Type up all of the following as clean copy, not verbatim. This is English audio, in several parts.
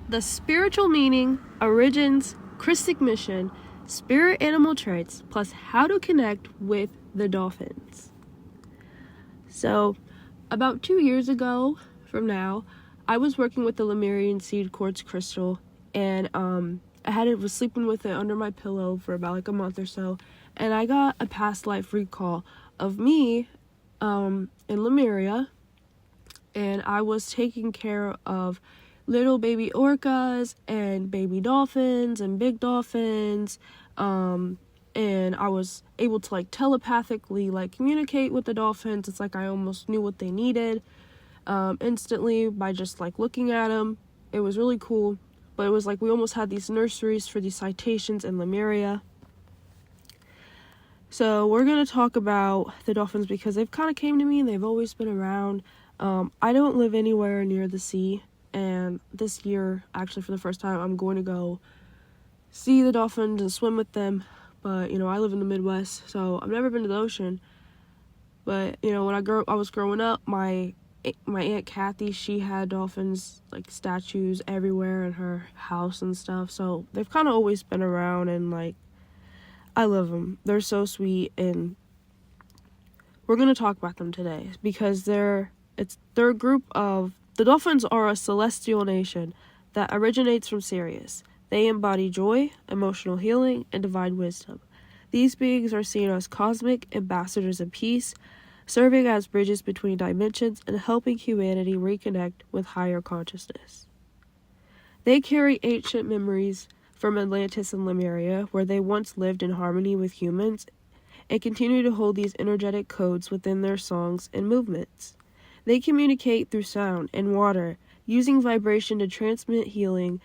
the spiritual meaning, origins, Christic mission, spirit animal traits, plus how to connect with the dolphins. So, about 2 years ago from now, I was working with the Lemurian seed quartz crystal, and was sleeping with it under my pillow for about like a month or so, and I got a past life recall of me in Lemuria, and I was taking care of little baby orcas and baby dolphins and big dolphins, and I was able to like telepathically like communicate with the dolphins. It's like I almost knew what they needed instantly by just like looking at them. It was really cool, but it was like we almost had these nurseries for these cetaceans in Lemuria. So we're going to talk about the dolphins because they've kind of came to me and they've always been around. I don't live anywhere near the sea, and this year, actually for the first time, I'm going to go see the dolphins and swim with them. But, I live in the Midwest, so I've never been to the ocean. But, when I was growing up, my Aunt Kathy, she had dolphins, like, statues everywhere in her house and stuff. So they've kind of always been around, and, like, I love them. They're so sweet, and we're going to talk about them today because they're a group of... The dolphins are a celestial nation that originates from Sirius. They embody joy, emotional healing, and divine wisdom. These beings are seen as cosmic ambassadors of peace, serving as bridges between dimensions and helping humanity reconnect with higher consciousness. They carry ancient memories from Atlantis and Lemuria, where they once lived in harmony with humans, and continue to hold these energetic codes within their songs and movements. They communicate through sound and water, using vibration to transmit healing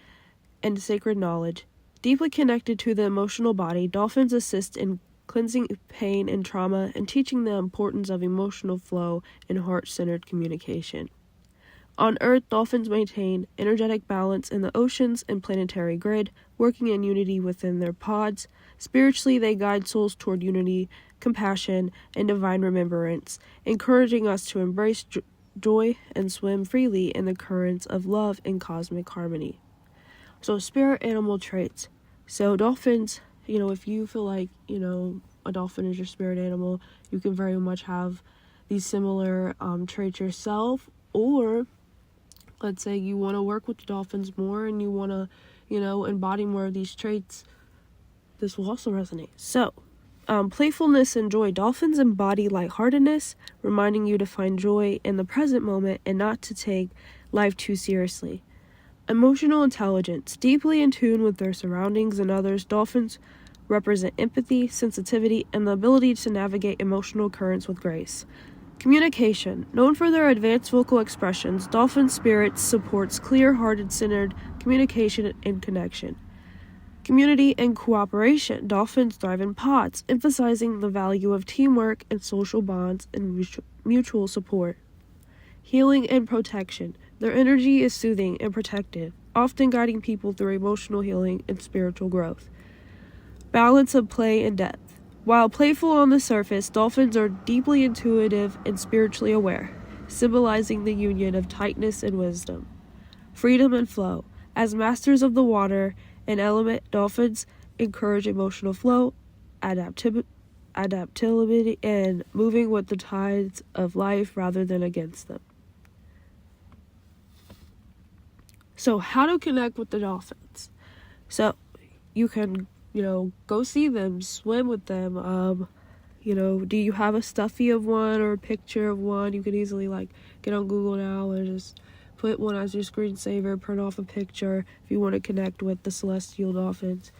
and sacred knowledge. Deeply connected to the emotional body, dolphins assist in cleansing pain and trauma and teaching the importance of emotional flow and heart-centered communication. On Earth, dolphins maintain energetic balance in the oceans and planetary grid, working in unity within their pods. Spiritually, they guide souls toward unity, compassion, and divine remembrance, encouraging us to embrace joy and swim freely in the currents of love and cosmic harmony. So, spirit animal traits. So, dolphins, if you feel like, a dolphin is your spirit animal, you can very much have these similar traits yourself, or let's say you want to work with the dolphins more and you want to, embody more of these traits, this will also resonate. So, playfulness and joy. Dolphins embody lightheartedness, reminding you to find joy in the present moment and not to take life too seriously. Emotional intelligence. Deeply in tune with their surroundings and others, dolphins represent empathy, sensitivity, and the ability to navigate emotional currents with grace. Communication. Known for their advanced vocal expressions, dolphin spirit supports clear-hearted, centered communication and connection. Community and cooperation. Dolphins thrive in pods, emphasizing the value of teamwork and social bonds and mutual support. Healing and protection. Their energy is soothing and protective, often guiding people through emotional healing and spiritual growth. Balance of play and depth. While playful on the surface, dolphins are deeply intuitive and spiritually aware, symbolizing the union of tightness and wisdom. Freedom and flow. As masters of the water and element, dolphins encourage emotional flow, adaptability, and moving with the tides of life rather than against them. So, how to connect with the dolphins? So, you can, go see them, swim with them. Do you have a stuffy of one or a picture of one? You can easily, get on Google now and just put one as your screensaver, print off a picture if you want to connect with the celestial dolphins,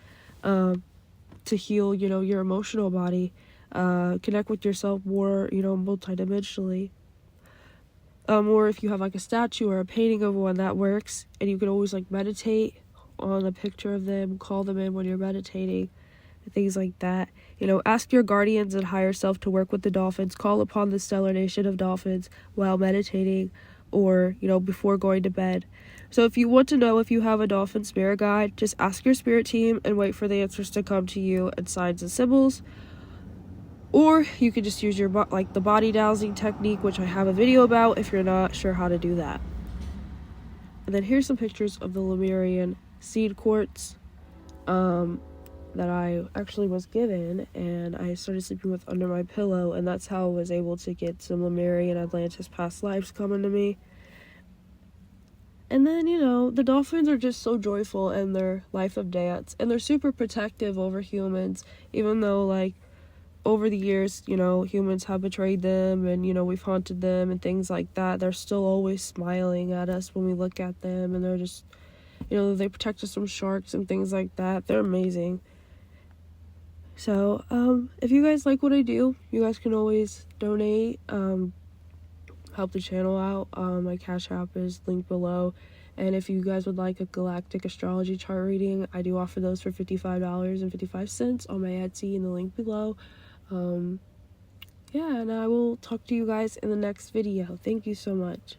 to heal, your emotional body, connect with yourself more, multidimensionally. Or if you have a statue or a painting of one, that works, and you can always meditate on a picture of them, call them in when you're meditating, things like that. Ask your guardians and higher self to work with the dolphins, call upon the stellar nation of dolphins while meditating, or before going to bed. So if you want to know if you have a dolphin spirit guide, just ask your spirit team and wait for the answers to come to you in signs and symbols. Or you could just use your the body dowsing technique, which I have a video about if you're not sure how to do that. And then here's some pictures of the Lemurian seed quartz that I actually was given, and I started sleeping with under my pillow, and that's how I was able to get some Lemurian Atlantis past lives coming to me. And then, the dolphins are just so joyful in their life of dance, and they're super protective over humans, even though, like, over the years, humans have betrayed them, and, we've haunted them and things like that. They're still always smiling at us when we look at them, and they're just, they protect us from sharks and things like that. They're amazing. So, if you guys like what I do, you guys can always donate, help the channel out. My Cash App is linked below. And if you guys would like a Galactic astrology chart reading, I do offer those for $55.55 on my Etsy in the link below. Yeah, and I will talk to you guys in the next video. Thank you so much.